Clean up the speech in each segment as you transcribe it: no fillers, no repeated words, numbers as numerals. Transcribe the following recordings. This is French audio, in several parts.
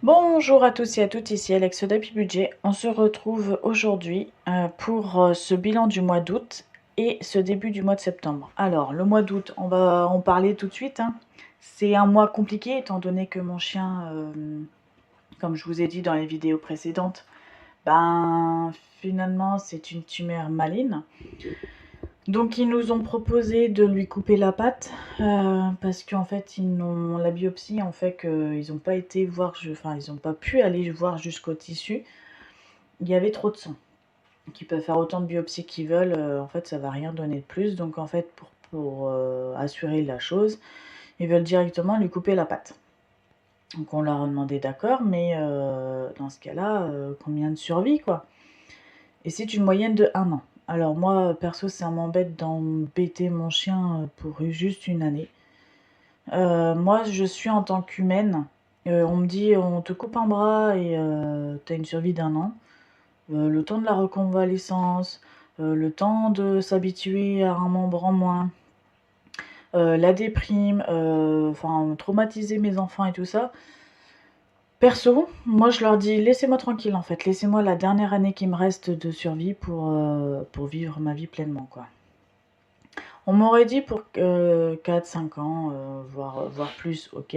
Bonjour à tous et à toutes, ici Alex d'Happy Budget. On se retrouve aujourd'hui pour ce bilan du mois d'août et ce début du mois de septembre. Alors, le mois d'août, on va en parler tout de suite, hein. C'est un mois compliqué étant donné que mon chien, comme je vous ai dit dans les vidéos précédentes, ben finalement c'est une tumeur maligne. Donc ils nous ont proposé de lui couper la patte parce qu'en fait la biopsie en fait qu'ils n'ont pas été voir, ils n'ont pas pu aller voir jusqu'au tissu. Il y avait trop de sang. Donc ils peuvent faire autant de biopsies qu'ils veulent, en fait ça va rien donner de plus. Donc en fait pour assurer la chose, ils veulent directement lui couper la patte. Donc on leur a demandé d'accord, mais dans ce cas-là, combien de survie quoi? Et c'est une moyenne de 1 an. Alors moi, perso, ça m'embête d'embêter mon chien pour juste une année. Moi, je suis en tant qu'humaine. On me dit, on te coupe un bras et t'as une survie d'1 an. Le temps de la reconvalescence, le temps de s'habituer à un membre en moins, la déprime, traumatiser mes enfants et tout ça. Perso, moi je leur dis laissez-moi tranquille en fait, laissez-moi la dernière année qui me reste de survie pour vivre ma vie pleinement quoi. On m'aurait dit pour 4-5 ans, voire plus, ok.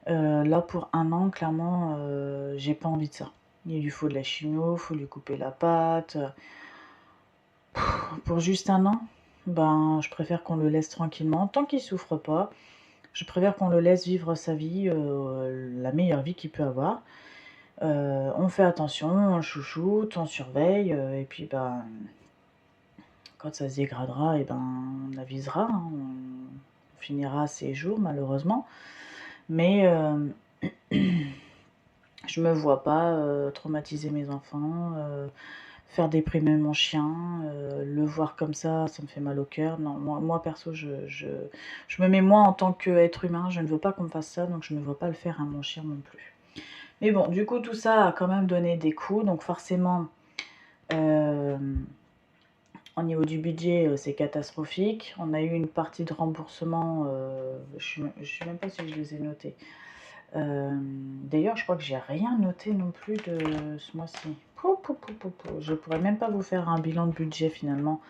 Là pour 1 an, clairement, j'ai pas envie de ça. Il lui faut de la chimio, faut lui couper la patte. Pour juste 1 an, ben je préfère qu'on le laisse tranquillement, tant qu'il souffre pas. Je préfère qu'on le laisse vivre sa vie, la meilleure vie qu'il peut avoir. On fait attention, on le chouchoute, on surveille, et puis ben, quand ça se dégradera, et ben, on avisera, hein, on finira ses jours malheureusement. Mais je me vois pas traumatiser mes enfants, faire déprimer mon chien, le voir comme ça me fait mal au cœur. Non, moi perso, je me mets moi en tant qu'être humain, je ne veux pas qu'on me fasse ça, donc je ne veux pas le faire à mon chien non plus. Mais bon, du coup, tout ça a quand même donné des coûts, donc forcément, au niveau du budget, c'est catastrophique. On a eu une partie de remboursement, je ne sais même pas si je les ai notés. D'ailleurs, je crois que j'ai rien noté non plus de ce mois-ci. Je pourrais même pas vous faire un bilan de budget finalement.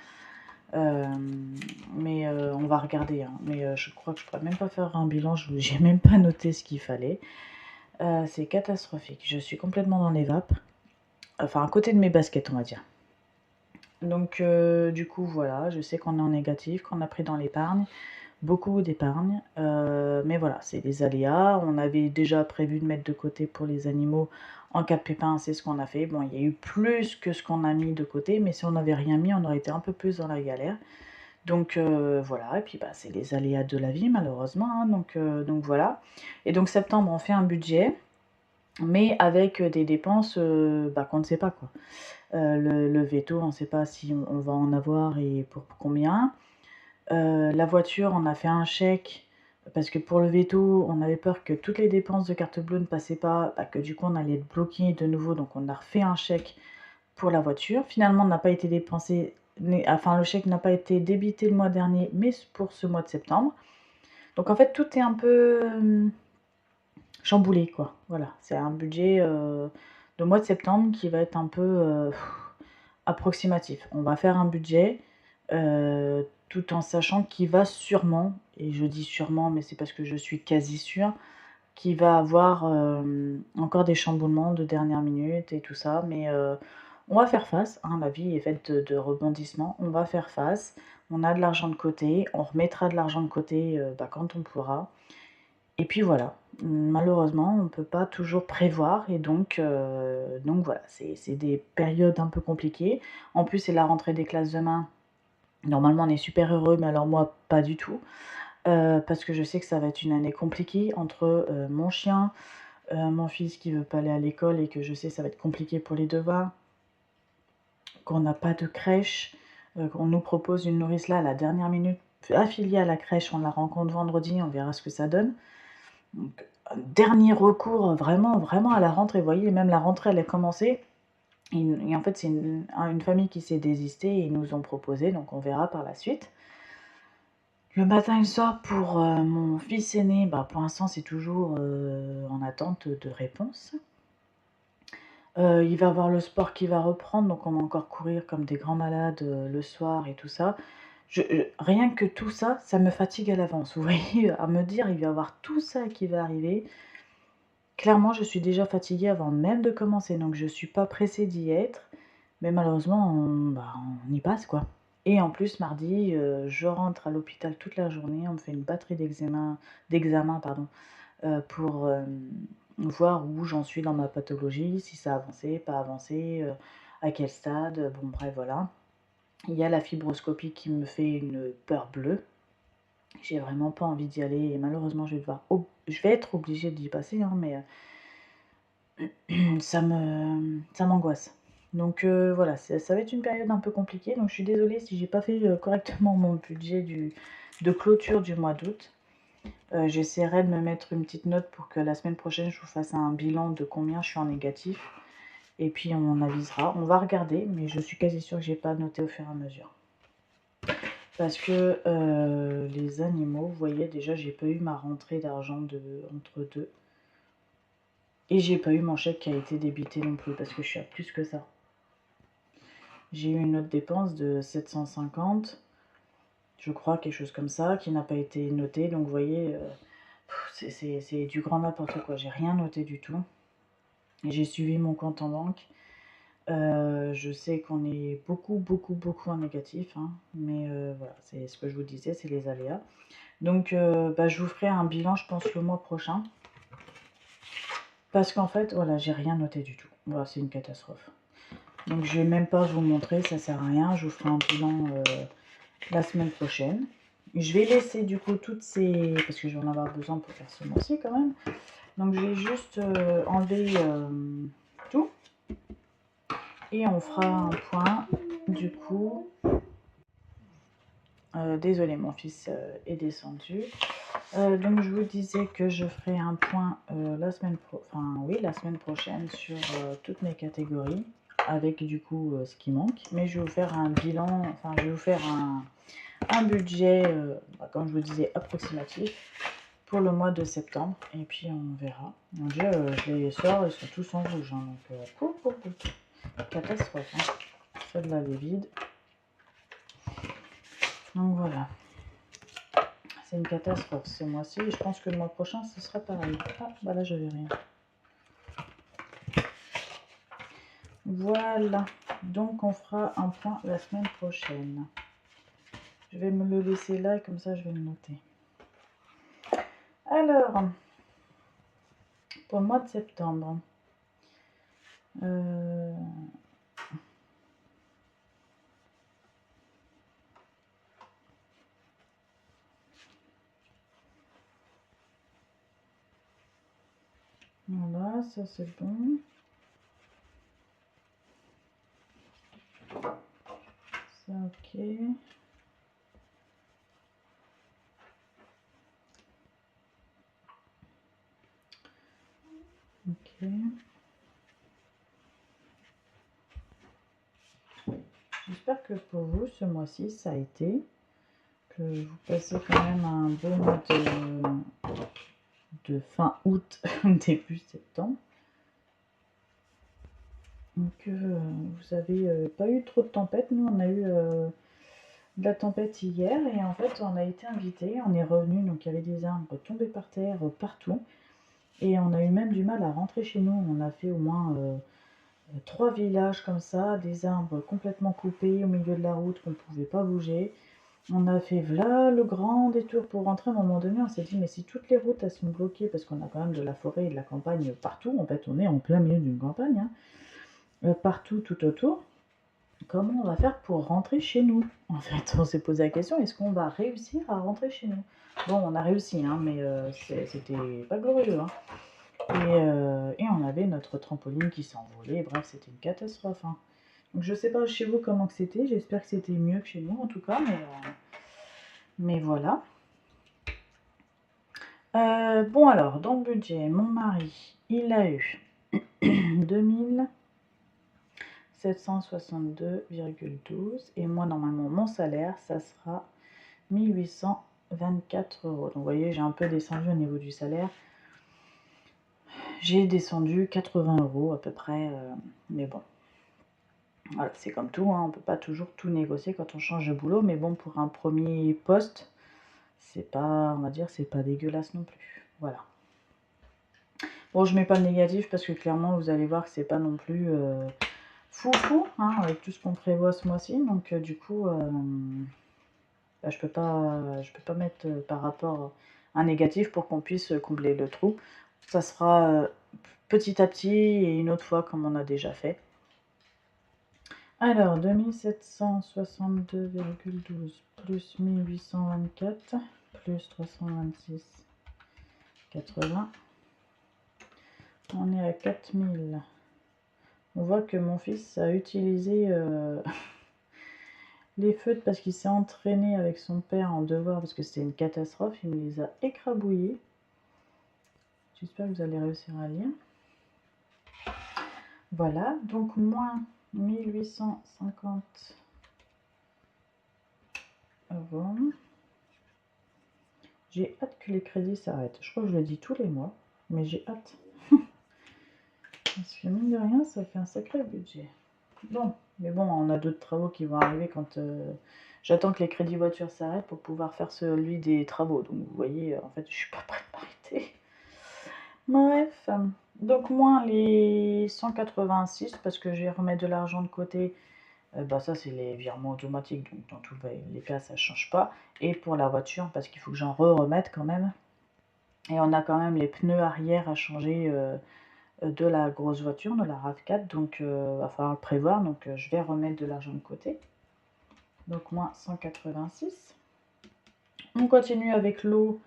Mais on va regarder, hein. Mais je crois que je pourrais même pas faire un bilan, j'ai même pas noté ce qu'il fallait. C'est catastrophique. Je suis complètement dans les vapes. Enfin, à côté de mes baskets, on va dire. Donc, du coup, voilà, je sais qu'on est en négatif, qu'on a pris dans l'épargne, beaucoup d'épargne. Mais voilà, c'est des aléas. On avait déjà prévu de mettre de côté pour les animaux en cas de pépin, c'est ce qu'on a fait. Bon, il y a eu plus que ce qu'on a mis de côté, mais si on n'avait rien mis, on aurait été un peu plus dans la galère. Donc voilà, et puis bah, c'est les aléas de la vie malheureusement, hein. Donc voilà. Et donc septembre, on fait un budget, mais avec des dépenses qu'on ne sait pas quoi. Le veto, on ne sait pas si on va en avoir et pour combien. La voiture, on a fait un chèque parce que pour le veto, on avait peur que toutes les dépenses de carte bleue ne passaient pas, que du coup on allait être bloqué de nouveau, donc on a refait un chèque pour la voiture. Finalement, on n'a pas été dépensé, le chèque n'a pas été débité le mois dernier, mais pour ce mois de septembre. Donc en fait, tout est un peu chamboulé, quoi. Voilà, c'est un budget de mois de septembre qui va être un peu approximatif. On va faire un budget tout en sachant qu'il va sûrement, et je dis sûrement, mais c'est parce que je suis quasi sûre, qu'il va avoir encore des chamboulements de dernière minute et tout ça, mais on va faire face, hein, la vie est faite de rebondissements, on va faire face, on a de l'argent de côté, on remettra de l'argent de côté quand on pourra. Et puis voilà, malheureusement, on ne peut pas toujours prévoir et donc voilà, c'est des périodes un peu compliquées. En plus, c'est la rentrée des classes demain. Normalement, on est super heureux, mais alors moi, pas du tout. Parce que je sais que ça va être une année compliquée entre mon chien, mon fils qui veut pas aller à l'école et que je sais ça va être compliqué pour les devoirs, qu'on n'a pas de crèche, qu'on nous propose une nourrice là à la dernière minute, affiliée à la crèche, on la rencontre vendredi, on verra ce que ça donne. Donc, dernier recours, vraiment, vraiment à la rentrée. Vous voyez, même la rentrée, elle a commencé. Et en fait, c'est une famille qui s'est désistée et ils nous ont proposé, donc on verra par la suite. Le matin et le soir, pour mon fils aîné, pour l'instant, c'est toujours, on a attente de réponse. Il va y avoir le sport qui va reprendre, donc on va encore courir comme des grands malades le soir et tout ça. Rien que tout ça, ça me fatigue à l'avance. Vous voyez, à me dire, il va y avoir tout ça qui va arriver. Clairement, je suis déjà fatiguée avant même de commencer, donc je suis pas pressée d'y être. Mais malheureusement, on y passe quoi. Et en plus, mardi, je rentre à l'hôpital toute la journée. On me fait une batterie d'examens, pardon, pour voir où j'en suis dans ma pathologie, si ça a avancé, pas avancé, à quel stade. Bon, bref, voilà. Il y a la fibroscopie qui me fait une peur bleue. J'ai vraiment pas envie d'y aller et malheureusement, je vais être obligée d'y passer, hein, mais ça m'angoisse. Donc voilà, ça va être une période un peu compliquée. Donc je suis désolée si j'ai pas fait correctement mon budget de clôture du mois d'août. J'essaierai de me mettre une petite note pour que la semaine prochaine je vous fasse un bilan de combien je suis en négatif. Et puis on avisera. On va regarder, mais je suis quasi sûre que j'ai pas noté au fur et à mesure. Parce que les animaux, vous voyez, déjà j'ai pas eu ma rentrée d'argent entre deux. Et j'ai pas eu mon chèque qui a été débité non plus, parce que je suis à plus que ça. J'ai eu une autre dépense de 750, je crois, quelque chose comme ça, qui n'a pas été notée. Donc vous voyez, c'est du grand n'importe quoi. J'ai rien noté du tout. Et j'ai suivi mon compte en banque. Je sais qu'on est beaucoup en négatif, hein, mais voilà, c'est ce que je vous disais, c'est les aléas. Donc je vous ferai un bilan, je pense, le mois prochain. Parce qu'en fait, voilà, j'ai rien noté du tout. Voilà, c'est une catastrophe. Donc je vais même pas vous montrer, ça sert à rien. Je vous ferai un bilan la semaine prochaine. Je vais laisser du coup toutes ces... parce que je vais en avoir besoin pour faire ce mois-ci quand même. Donc je vais juste enlever tout. Et on fera un point du coup. Désolé, mon fils est descendu. Donc je vous disais que je ferai un point la semaine prochaine sur toutes mes catégories avec du coup ce qui manque. Mais je vais vous faire un bilan, enfin je vais vous faire un budget, comme je vous disais, approximatif pour le mois de septembre. Et puis on verra. Mon Dieu, je les sors, ils sont tous en rouge. Hein, donc catastrophe. Hein. Celle-là elle est vide. Donc voilà. C'est une catastrophe ce mois-ci. Et je pense que le mois prochain, ce sera pareil. Ah, bah là, j'avais rien. Voilà. Donc, on fera un point la semaine prochaine. Je vais me le laisser là, comme ça, je vais le noter. Alors, pour le mois de septembre, voilà, ça c'est bon. Ça, ok. Ok. J'espère que pour vous, ce mois-ci, ça a été. Que vous passez quand même un bon mois de fin août, début septembre. Donc vous avez pas eu trop de tempêtes. Nous on a eu de la tempête hier et en fait on a été invités, on est revenu, donc il y avait des arbres tombés par terre partout et on a eu même du mal à rentrer chez nous. On a fait au moins 3 villages comme ça, des arbres complètement coupés au milieu de la route qu'on ne pouvait pas bouger. On a fait là le grand détour pour rentrer. À un moment donné on s'est dit mais si toutes les routes elles sont bloquées parce qu'on a quand même de la forêt et de la campagne partout, en fait on est en plein milieu d'une campagne, hein. Partout tout autour, comment on va faire pour rentrer chez nous? En fait, on s'est posé la question, est-ce qu'on va réussir à rentrer chez nous? Bon, on a réussi, hein, mais c'était pas glorieux. Hein. Et on avait notre trampoline qui s'envolait, bref, c'était une catastrophe. Hein. Donc je sais pas chez vous comment que c'était, j'espère que c'était mieux que chez nous en tout cas, mais voilà. Bon alors, dans le budget, mon mari, il a eu 2762,12 et moi normalement mon salaire ça sera 1824 euros. Donc vous voyez j'ai un peu descendu au niveau du salaire. j'ai descendu 80 € à peu près, mais bon. Voilà, c'est comme tout, hein, on peut pas toujours tout négocier quand on change de boulot, mais bon, pour un premier poste, c'est pas, on va dire, c'est pas dégueulasse non plus. Voilà. Bon, je mets pas le négatif parce que clairement, vous allez voir que c'est pas non plus foufou, hein, avec tout ce qu'on prévoit ce mois-ci. Donc, du coup, bah, je peux pas mettre par rapport un négatif pour qu'on puisse combler le trou. Ça sera petit à petit et une autre fois comme on a déjà fait. Alors, 2762,12 plus 1824 plus 326,80. On est à 4000. On voit que mon fils a utilisé les feutres parce qu'il s'est entraîné avec son père en devoir parce que c'était une catastrophe. Il me les a écrabouillés. J'espère que vous allez réussir à lire. Voilà, donc moins 1850 €. J'ai hâte que les crédits s'arrêtent. Je crois que je le dis tous les mois, mais j'ai hâte. Parce que mine de rien, ça fait un sacré budget. Bon, mais bon, on a d'autres travaux qui vont arriver quand j'attends que les crédits voitures s'arrêtent pour pouvoir faire celui des travaux. Donc vous voyez, en fait, je suis pas prête de m'arrêter. Bref, donc moins les 186 parce que je vais remettre de l'argent de côté. Bah ça c'est les virements automatiques, donc dans tous les cas ça change pas. Et pour la voiture, parce qu'il faut que j'en remette quand même. Et on a quand même les pneus arrière à changer de la grosse voiture, de la RAV4, donc va falloir le prévoir, donc je vais remettre de l'argent de côté. Donc moins 186. On continue avec l'eau,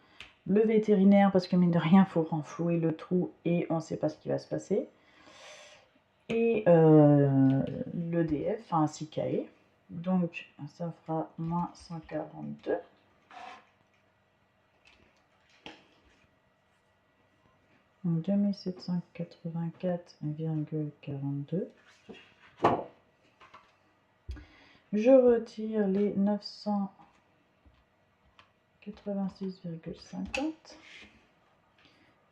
le vétérinaire, parce que mine de rien, il faut renflouer le trou et on ne sait pas ce qui va se passer. Et l'EDF, enfin SICAE. Donc ça fera moins 142. Donc 2784,42. Je retire les 986,50.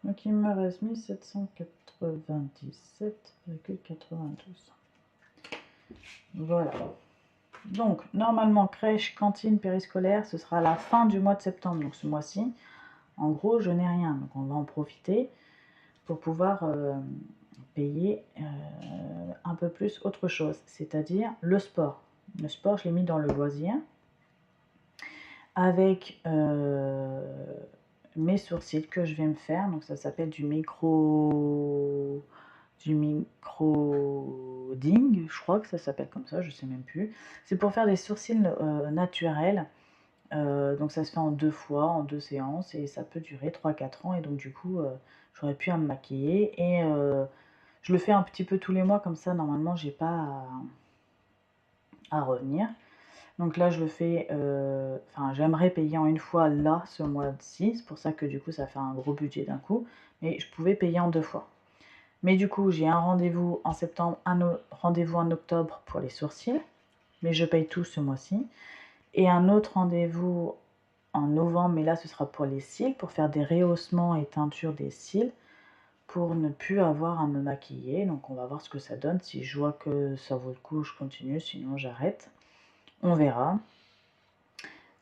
Donc il me reste 1797,92. Voilà. Donc normalement crèche, cantine, périscolaire, ce sera à la fin du mois de septembre. Donc ce mois-ci, en gros, je n'ai rien. Donc on va en profiter pour pouvoir payer un peu plus autre chose, c'est-à-dire le sport. Le sport, je l'ai mis dans le loisir avec mes sourcils que je vais me faire. Donc ça s'appelle du microding, je crois que ça s'appelle comme ça, je sais même plus. C'est pour faire des sourcils naturels. Donc ça se fait en 2 fois, en 2 séances, et ça peut durer 3-4 ans. Et donc du coup, j'aurais pu à me maquiller. Et je le fais un petit peu tous les mois, comme ça, normalement, j'ai pas à revenir. Donc là, je le fais, enfin, j'aimerais payer en une fois là, ce mois-ci. C'est pour ça que du coup, ça fait un gros budget d'un coup. Mais je pouvais payer en 2 fois. Mais du coup, j'ai un rendez-vous en septembre, un rendez-vous en octobre pour les sourcils. Mais je paye tout ce mois-ci. Et un autre rendez-vous en novembre, mais là, ce sera pour les cils, pour faire des rehaussements et teintures des cils, pour ne plus avoir à me maquiller. Donc on va voir ce que ça donne. Si je vois que ça vaut le coup, je continue, sinon j'arrête. On verra.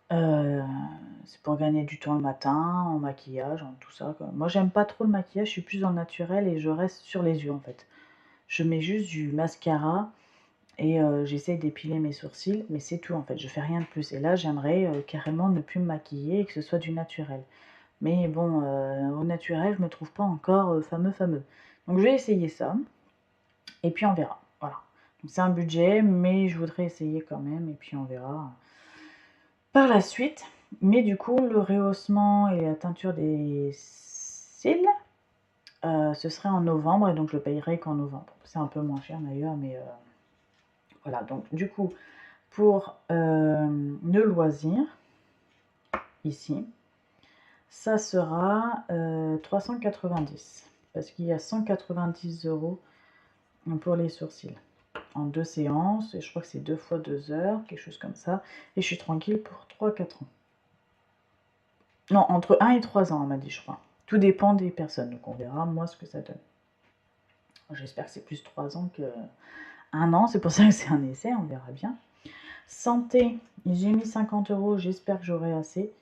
C'est pour gagner du temps le matin, en maquillage, en tout ça. Moi, j'aime pas trop le maquillage, je suis plus dans le naturel et je reste sur les yeux en fait. Je mets juste du mascara et j'essaye d'épiler mes sourcils, mais c'est tout en fait, je fais rien de plus. Et là, j'aimerais carrément ne plus me maquiller et que ce soit du naturel. Mais bon, au naturel, je me trouve pas encore fameux. Donc je vais essayer ça, et puis on verra. Voilà. Donc c'est un budget, mais je voudrais essayer quand même, et puis on verra par la suite. Mais du coup, le rehaussement et la teinture des cils, ce serait en novembre, et donc je le payerai qu'en novembre. C'est un peu moins cher d'ailleurs, mais voilà. Donc du coup, pour le loisir, ici, ça sera 390, parce qu'il y a 190 € pour les sourcils, en 2 séances, et je crois que c'est 2 fois 2 heures, quelque chose comme ça, et je suis tranquille pour 3-4 ans. Non, entre 1 et 3 ans, on m'a dit, je crois. Tout dépend des personnes, donc on verra moi ce que ça donne. J'espère que c'est plus 3 ans que 1 an, c'est pour ça que c'est un essai, on verra bien. Santé, j'ai mis 50 €, j'espère que j'aurai assez.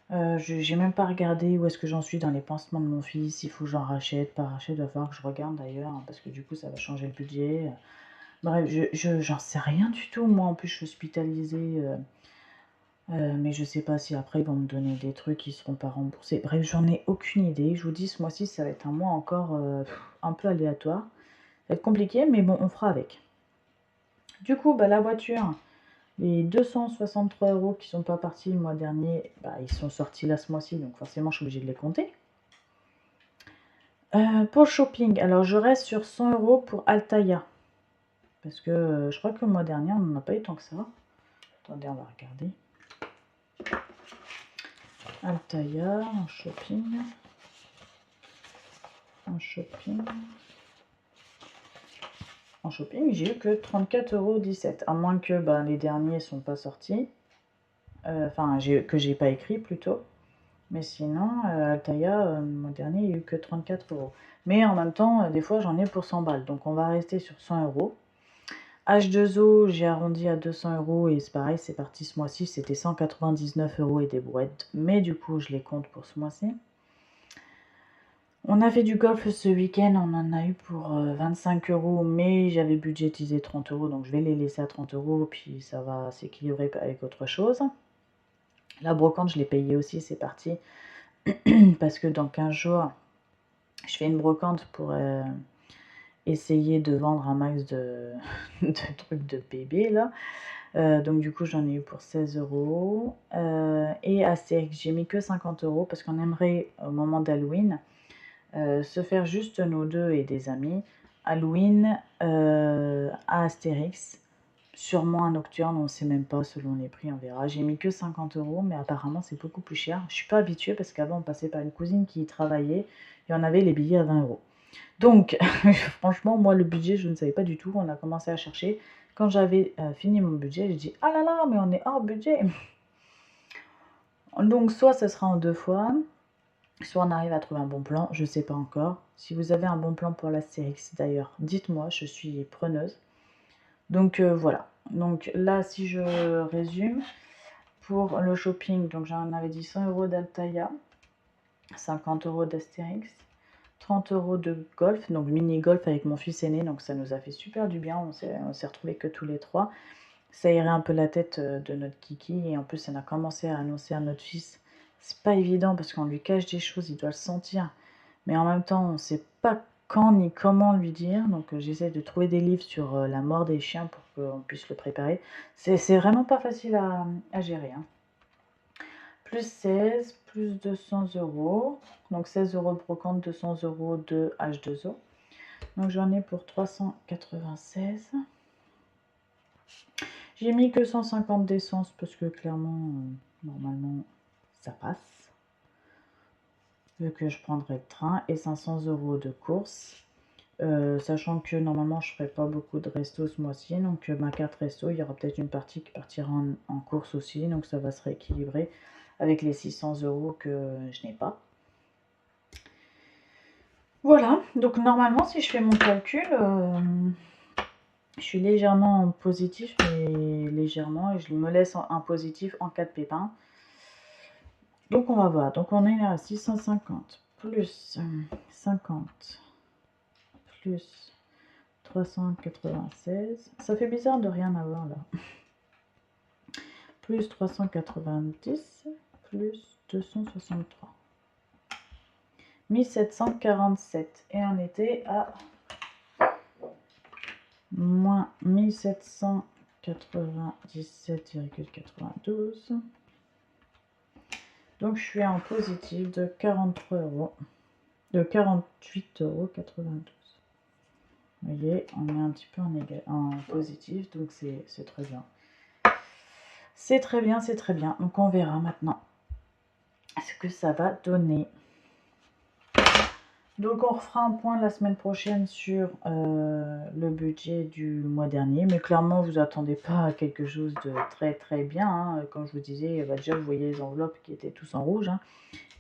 J'ai même pas regardé où est-ce que j'en suis dans les pansements de mon fils, il faut que j'en rachète, pas rachète, va falloir que je regarde d'ailleurs, hein, parce que du coup ça va changer le budget. Bref, j'en sais rien du tout, moi en plus je suis hospitalisée, mais je sais pas si après ils vont me donner des trucs qui seront pas remboursés. Bref, j'en ai aucune idée, je vous dis ce mois-ci ça va être un mois encore un peu aléatoire. Ça va être compliqué, mais bon, on fera avec. Du coup, bah, la voiture, les 263 € qui sont pas partis le mois dernier, bah, ils sont sortis là ce mois-ci, donc forcément je suis obligée de les compter. Pour le shopping, alors je reste sur 100 € pour Altaïa. Parce que je crois que le mois dernier, on n'en a pas eu tant que ça. Attendez, on va regarder. Altaïa, en shopping. En shopping. En shopping, j'ai eu que 34,17 €. À moins que bah, les derniers sont pas sortis. Enfin, que j'ai pas écrit plutôt. Mais sinon, Altaïa, le mois dernier, il n'y a eu que 34 €. Mais en même temps, des fois, j'en ai pour 100 balles. Donc, on va rester sur 100 €. H2O, j'ai arrondi à 200 € et c'est pareil, c'est parti ce mois-ci. C'était 199 € et des brouettes. Mais du coup, je les compte pour ce mois-ci. On a fait du golf ce week-end. On en a eu pour 25 €. Mais j'avais budgétisé 30 €. Donc, je vais les laisser à 30 €. Puis, ça va s'équilibrer avec autre chose. La brocante, je l'ai payée aussi. C'est parti. Parce que dans 15 jours, je fais une brocante pour essayer de vendre un max de, de trucs de bébé là. Donc du coup j'en ai eu pour 16 €. Et Astérix, j'ai mis que 50 € parce qu'on aimerait au moment d'Halloween se faire juste nous deux et des amis. Halloween à Astérix. Sûrement un nocturne, on ne sait même pas selon les prix, on verra. J'ai mis que 50 €, mais apparemment c'est beaucoup plus cher. Je suis pas habituée parce qu'avant on passait par une cousine qui y travaillait et on avait les billets à 20 €. Donc franchement moi le budget je ne savais pas du tout. On a commencé à chercher. Quand j'avais fini mon budget, j'ai dit ah là là mais on est hors budget. Donc soit ce sera en 2 fois, soit on arrive à trouver un bon plan, je sais pas encore. Si vous avez un bon plan pour l'Astérix d'ailleurs, dites-moi, je suis preneuse. Donc voilà. Donc là, si je résume, pour le shopping, donc j'en avais dit 100 € d'Altaïa, 50 € d'Astérix, 30 € de golf, donc mini-golf avec mon fils aîné, donc ça nous a fait super du bien, on s'est retrouvés que tous les trois. Ça irait un peu la tête de notre kiki, et en plus on a commencé à annoncer à notre fils. C'est pas évident parce qu'on lui cache des choses, il doit le sentir, mais en même temps on sait pas quand ni comment lui dire, donc j'essaie de trouver des livres sur la mort des chiens pour qu'on puisse le préparer. C'est vraiment pas facile à gérer, hein. Plus 16, plus 200 €, donc 16 € de brocante, 200 € de H2O. Donc j'en ai pour 396. J'ai mis que 150 d'essence parce que clairement, normalement, ça passe. Vu que je prendrai le train et 500 € de course. Sachant que normalement je ferai pas beaucoup de resto ce mois-ci, donc ma carte resto, il y aura peut-être une partie qui partira en course aussi, donc ça va se rééquilibrer avec les 600 € que je n'ai pas. Voilà, donc normalement si je fais mon calcul, je suis légèrement en positif, mais légèrement, et je me laisse en positif en cas de pépin. Donc on va voir, donc on est à 650 plus 50 plus 396. Ça fait bizarre de rien avoir là. Plus 390 plus 263. 1747. Et on était à moins 1797,92. Donc je suis en positif de 43 €. De 48,92 €. Vous voyez, on est un petit peu en positif, donc c'est très bien. C'est très bien, c'est très bien. Donc on verra maintenant ce que ça va donner. Donc on refera un point la semaine prochaine sur le budget du mois dernier. Mais clairement, vous attendez pas à quelque chose de très très bien, hein. Comme je vous disais, bah déjà vous voyez les enveloppes qui étaient tous en rouge, hein.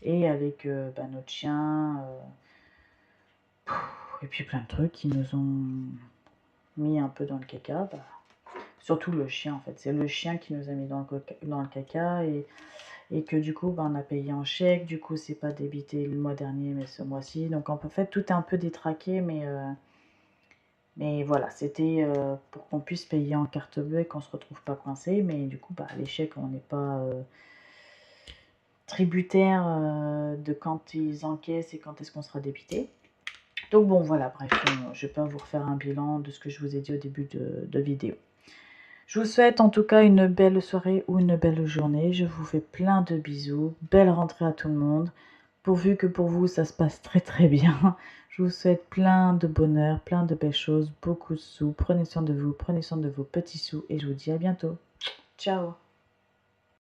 et avec notre chien, et puis plein de trucs qui nous ont mis un peu dans le caca. Surtout le chien en fait, c'est le chien qui nous a mis dans le caca et que du coup on a payé en chèque, du coup c'est pas débité le mois dernier mais ce mois-ci, donc en fait tout est un peu détraqué mais voilà, c'était pour qu'on puisse payer en carte bleue et qu'on se retrouve pas coincé, mais du coup les chèques on n'est pas tributaire de quand ils encaissent et quand est-ce qu'on sera débité. Donc bon voilà, bref, je vais pas vous refaire un bilan de ce que je vous ai dit au début de vidéo. Je vous souhaite en tout cas une belle soirée ou une belle journée. Je vous fais plein de bisous. Belle rentrée à tout le monde. Pourvu que pour vous, ça se passe très très bien. Je vous souhaite plein de bonheur, plein de belles choses, beaucoup de sous. Prenez soin de vous, prenez soin de vos petits sous et je vous dis à bientôt. Ciao.